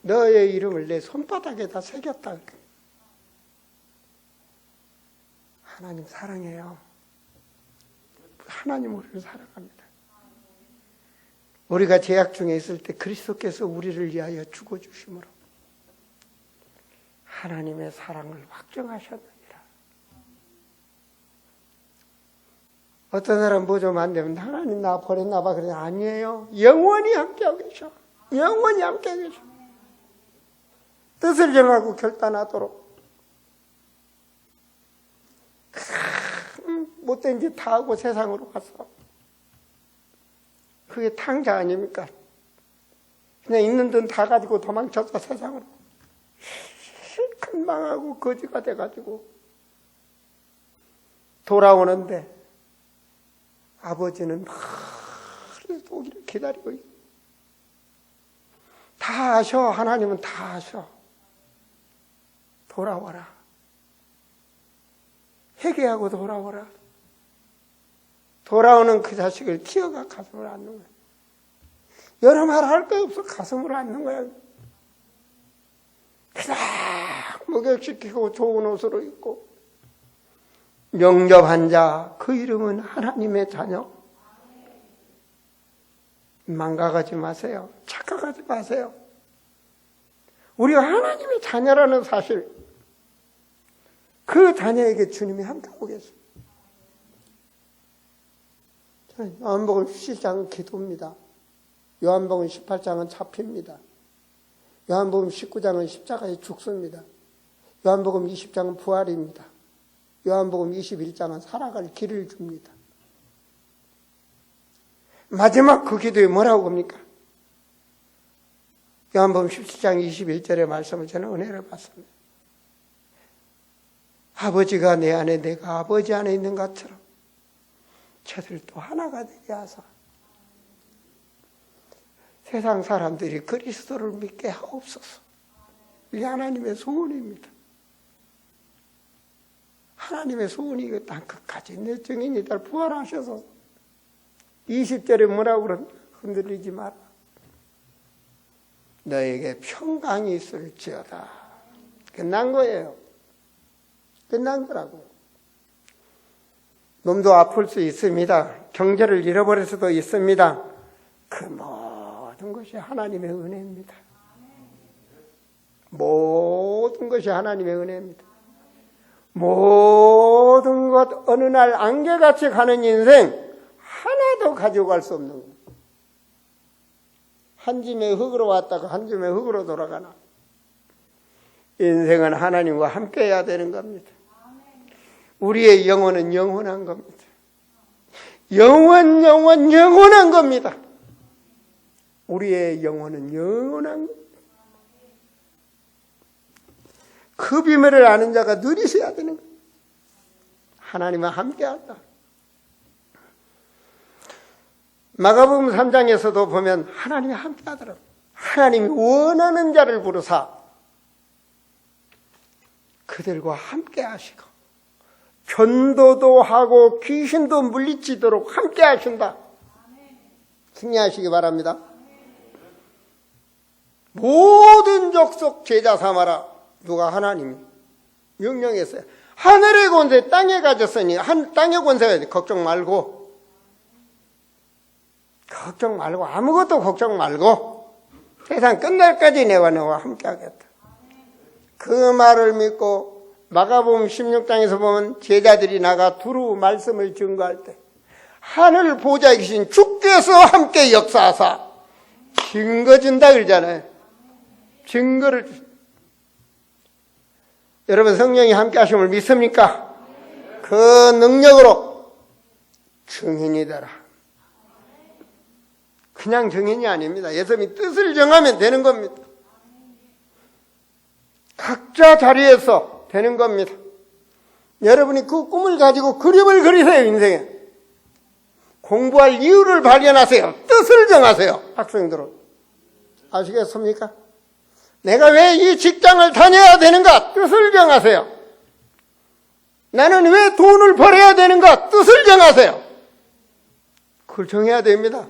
Speaker 1: 너의 이름을 내 손바닥에다 새겼다. 하나님 사랑해요. 하나님 우리를 사랑합니다. 우리가 죄악 중에 있을 때 그리스도께서 우리를 위하여 죽어주심으로 하나님의 사랑을 확정하셨느니라. 어떤 사람 뭐 좀 안 되면 하나님 나 버렸나 봐. 그러냐. 아니에요. 영원히 함께하고 계셔. 영원히 함께하고 계셔. 뜻을 정하고 결단하도록 못된 짓 다 하고 세상으로 왔어. 그게 탕자 아닙니까? 그냥 있는 돈 다 가지고 도망쳤어 세상으로. 큰망하고 거지가 돼가지고 돌아오는데 아버지는 늘 오기를 기다리고 있어. 다 아셔. 하나님은 다 아셔. 돌아와라. 회개하고 돌아오라. 돌아오는 그 자식을 키워가 가슴을 안는 거야. 여러 말 할 거 없어. 가슴으로 안는 거야. 그냥 목욕시키고 좋은 옷으로 입고 영접한 자, 그 이름은 하나님의 자녀. 망각하지 마세요. 착각하지 마세요. 우리가 하나님의 자녀라는 사실, 그 자녀에게 주님이 함께하고 계십니다. 요한복음 17장은 기도입니다. 요한복음 18장은 잡힙니다. 요한복음 19장은 십자가에 죽습니다. 요한복음 20장은 부활입니다. 요한복음 21장은 살아갈 길을 줍니다. 마지막 그 기도에 뭐라고 합니까? 요한복음 17장 21절의 말씀을 저는 은혜를 받습니다. 아버지가 내 안에 내가 아버지 안에 있는 것처럼 저들도 하나가 되게 하사 세상 사람들이 그리스도를 믿게 하옵소서. 이게 하나님의 소원입니다. 하나님의 소원이 그 땅 끝까지 내 증인이다 부활하셔서 20절에 뭐라고 그럽니까? 흔들리지 마라. 너에게 평강이 있을지어다. 끝난 거예요. 끝난 거라고요. 몸도 아플 수 있습니다. 경제를 잃어버릴 수도 있습니다. 그 모든 것이 하나님의 은혜입니다. 모든 것이 하나님의 은혜입니다. 모든 것 어느 날 안개같이 가는 인생 하나도 가지고 갈 수 없는 겁니다. 한 짐에 흙으로 왔다가 한 짐에 흙으로 돌아가나. 인생은 하나님과 함께 해야 되는 겁니다. 우리의 영혼은 영원한 겁니다. 영원한 겁니다. 우리의 영혼은 영원한 겁니다. 그 비밀을 아는 자가 누리셔야 되는 거예요. 하나님과 함께한다. 마가복음 3장에서도 보면 하나님이 함께하더라고요. 하나님이 원하는 자를 부르사 그들과 함께하시고 전도도 하고 귀신도 물리치도록 함께하신다. 승리하시기 바랍니다. 모든 족속 제자 삼아라. 누가? 하나님이 명령했어요. 하늘의 권세 땅에 가졌으니 땅의 권세가 걱정 말고 아무것도 걱정 말고 세상 끝날까지 내가 너와 함께하겠다. 그 말을 믿고 마가복음 16장에서 보면 제자들이 나가 두루 말씀을 증거할 때 하늘 보좌에 계신 주께서 함께 역사하사 증거 준다 그러잖아요. 증거를 여러분 성령이 함께 하심을 믿습니까? 그 능력으로 증인이 되라. 그냥 증인이 아닙니다. 예수님이 뜻을 정하면 되는 겁니다. 각자 자리에서 되는 겁니다. 여러분이 그 꿈을 가지고 그림을 그리세요. 인생에 공부할 이유를 발견하세요. 뜻을 정하세요. 학생들은 아시겠습니까? 내가 왜 이 직장을 다녀야 되는가? 뜻을 정하세요. 나는 왜 돈을 벌어야 되는가? 뜻을 정하세요. 그걸 정해야 됩니다.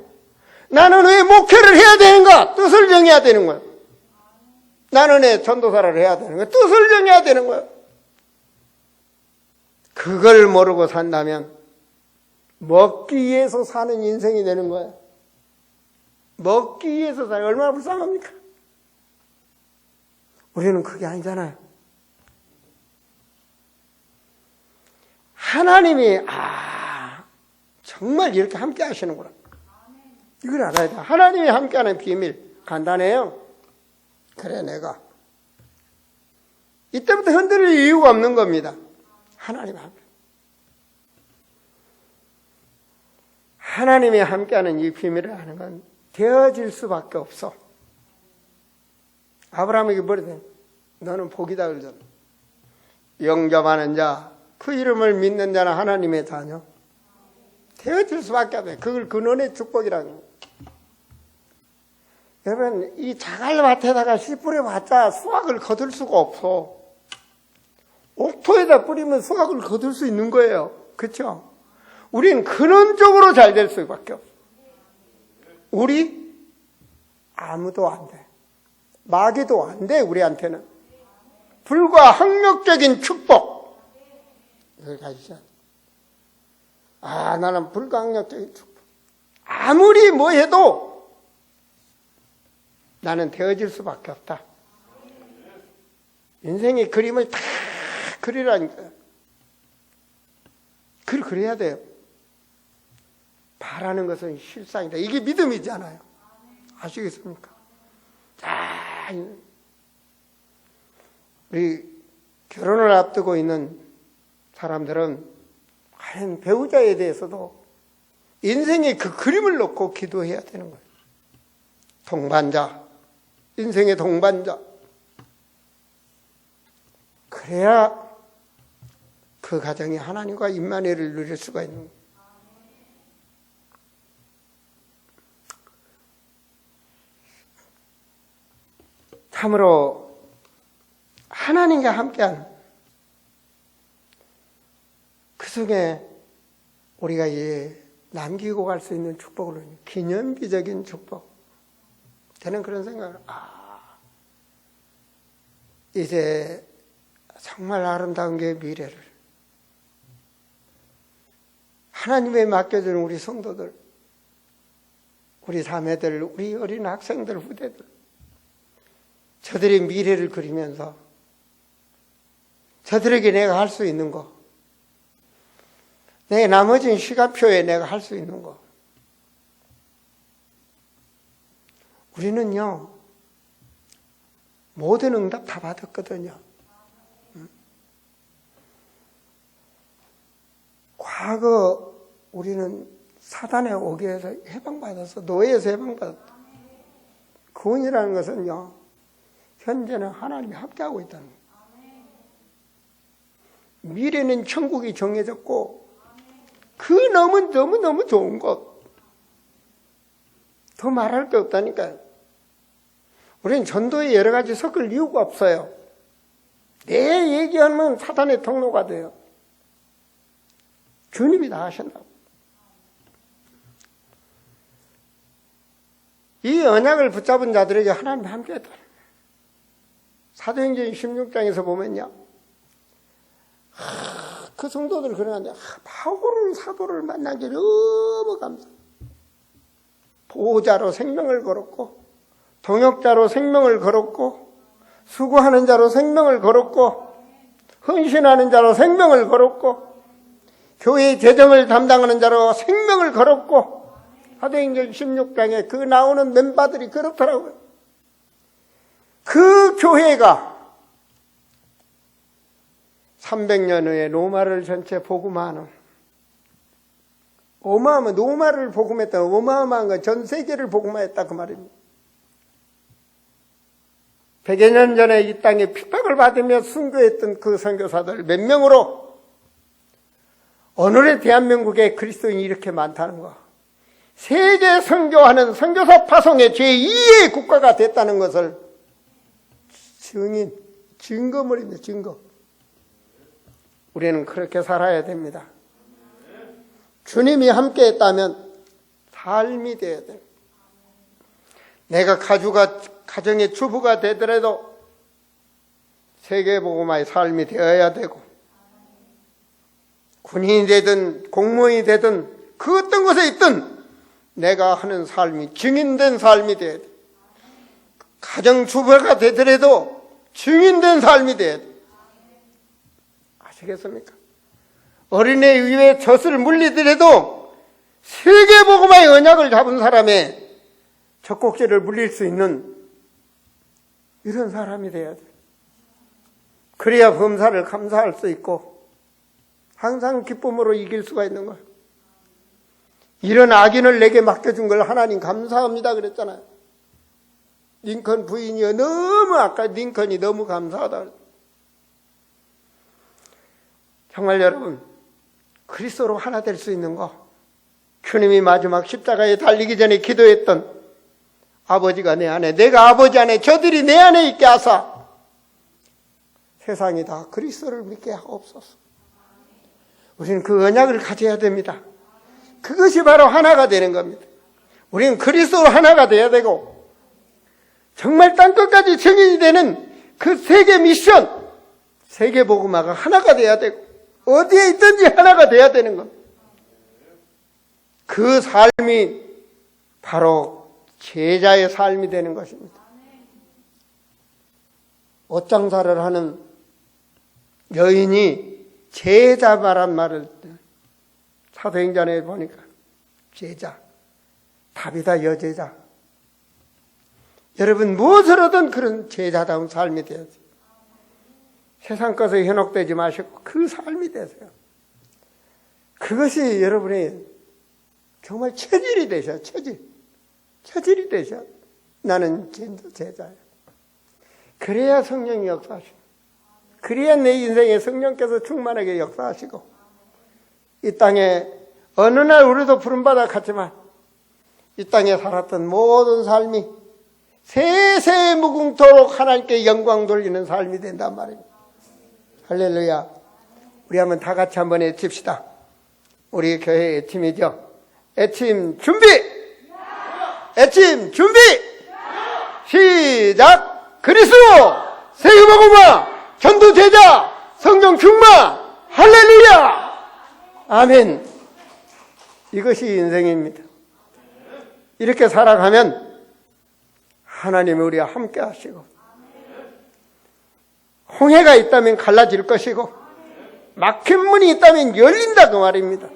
Speaker 1: 나는 왜 목회를 해야 되는가? 뜻을 정해야 되는 거예요. 나는 왜 전도사를 해야 되는 거예요? 뜻을 정해야 되는 거예요. 그걸 모르고 산다면 먹기 위해서 사는 인생이 되는 거예요. 먹기 위해서 사는 얼마나 불쌍합니까? 우리는 그게 아니잖아요. 하나님이 정말 이렇게 함께 하시는구나. 이걸 알아야 돼. 하나님이 함께하는 비밀 간단해요. 그래 내가 이때부터 흔들릴 이유가 없는 겁니다. 하나님이 함께. 하나님이 함께하는 이 비밀을 아는 건 되어질 수밖에 없어. 아브라함에게 뭐래? 너는 복이다 그러잖아. 영접하는 자, 그 이름을 믿는 자는 하나님의 자녀. 되어질 수밖에 없어요. 그걸 근원의 축복이라는 거예요. 여러분, 이 자갈밭에다가 씨 뿌려봤자 수확을 거둘 수가 없어. 옥토에다 뿌리면 수확을 거둘 수 있는 거예요. 그렇죠? 우린 근원적으로 잘 될 수밖에 없어. 우리 아무도 안 돼. 마귀도 안 돼, 우리한테는. 불과 학력적인 축복. 이걸 가지자. 나는 불가항력적인 축복. 아무리 뭐 해도 나는 되어질 수밖에 없다. 인생의 그림을 다 그리라니까요. 그래야 돼요. 바라는 것은 실상이다. 이게 믿음이잖아요. 아시겠습니까? 우리 결혼을 앞두고 있는 사람들은 과연 배우자에 대해서도 인생의 그 그림을 놓고 기도해야 되는 거예요. 동반자, 인생의 동반자. 그래야 그 가정이 하나님과 임마누엘을 누릴 수가 있는 거예요. 참으로 하나님과 함께한 그 속에 우리가 남기고 갈 수 있는 축복으로 기념비적인 축복. 저는 그런 생각을 이제 정말 아름다운 게 미래를 하나님에 맡겨준 우리 성도들, 우리 자매들, 우리 어린 학생들, 후대들, 저들의 미래를 그리면서 저들에게 내가 할 수 있는 거, 내 나머진 시간표에 내가 할 수 있는 거. 우리는요, 모든 응답 다 받았거든요. 과거 우리는 사단의 오기에서 해방받아서 노예에서 해방받았다. 구원이라는 것은요, 현재는 하나님이 함께하고 있다는 거예요. 미래는 천국이 정해졌고 그 너무너무 좋은 것. 더 말할 게 없다니까요. 우리는 전도에 여러 가지 섞을 이유가 없어요. 내 얘기하면 사단의 통로가 돼요. 주님이 다 하신다고. 이 언약을 붙잡은 자들에게 하나님이 함께했다. 사도행전 16장에서 보면요, 그 성도들 그러는데 바울은 사도를 만난 게 너무 감사. 보호자로 생명을 걸었고, 동역자로 생명을 걸었고, 수고하는 자로 생명을 걸었고, 헌신하는 자로 생명을 걸었고, 교회의 재정을 담당하는 자로 생명을 걸었고, 사도행전 16장에 그 나오는 멤버들이 그렇더라고요. 그 교회가 300년 후에 로마를 전체 복음하는, 어마어마한, 로마를 복음했다, 어마어마한 건 전 세계를 복음했다 그 말입니다. 100여 년 전에 이 땅에 핍박을 받으며 순교했던 그 선교사들 몇 명으로 오늘의 대한민국에 그리스도인이 이렇게 많다는 거, 세계 선교하는 선교사 파송의 제2의 국가가 됐다는 것을 증거물입니다. 증거. 우리는 그렇게 살아야 됩니다. 주님이 함께 했다면 삶이 되어야 돼요. 내가 가정의 주부가 되더라도 세계복음화의 삶이 되어야 되고, 군인이 되든 공무원이 되든 그 어떤 곳에 있든 내가 하는 삶이 증인된 삶이 되어야 돼. 가정주부가 되더라도 증인된 삶이 돼야 돼. 아시겠습니까? 어린애 위에 젖을 물리더라도 세계복음화의 언약을 잡은 사람의 젖꼭지를 물릴 수 있는 이런 사람이 돼야 돼. 그래야 범사를 감사할 수 있고 항상 기쁨으로 이길 수가 있는 거예요. 이런 악인을 내게 맡겨준 걸 하나님 감사합니다 그랬잖아요. 링컨 부인이 링컨이 너무 감사하다. 정말 여러분, 그리스도로 하나 될 수 있는 거, 주님이 마지막 십자가에 달리기 전에 기도했던 아버지가 내 안에, 내가 아버지 안에, 저들이 내 안에 있게 하사 세상이 다 그리스도를 믿게 하옵소서. 우리는 그 언약을 가져야 됩니다. 그것이 바로 하나가 되는 겁니다. 우리는 그리스도로 하나가 돼야 되고, 정말 땅끝까지 증인이 되는 그 세계 미션, 세계 복음화가 하나가 돼야 되고, 어디에 있든지 하나가 돼야 되는 겁니다. 그 삶이 바로 제자의 삶이 되는 것입니다. 옷장사를 하는 여인이 제자 말한 말을 사도행전에 보니까 제자, 다비다 여제자. 여러분 무엇을 하든 그런 제자다운 삶이 되어야 돼요. 세상 것에 현혹되지 마시고 그 삶이 되세요. 그것이 여러분의 정말 체질이 되셔. 체질이 되셔. 나는 제자예요. 그래야 성령이 역사하시고, 그래야 내 인생에 성령께서 충만하게 역사하시고, 이 땅에 어느 날 우리도 부름받아 갔지만 이 땅에 살았던 모든 삶이 세세 무궁토록 하나님께 영광 돌리는 삶이 된단 말입니다. 할렐루야. 우리 한번 다 같이 한번 외칩시다. 우리 교회 애팀이죠. 애팀 준비! 애팀 준비! 시작! 그리스도! 세계복음화! 전도제자! 성령 충만! 할렐루야! 아멘. 이것이 인생입니다. 이렇게 살아가면 하나님이 우리와 함께 하시고, 홍해가 있다면 갈라질 것이고, 막힌 문이 있다면 열린다 그 말입니다.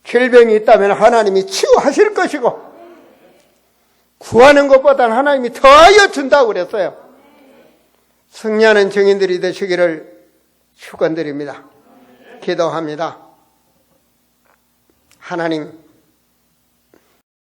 Speaker 1: 질병이 있다면 하나님이 치유하실 것이고, 구하는 것보다는 하나님이 더하여 준다고 그랬어요. 승리하는 증인들이 되시기를 축원드립니다. 기도합니다. 하나님,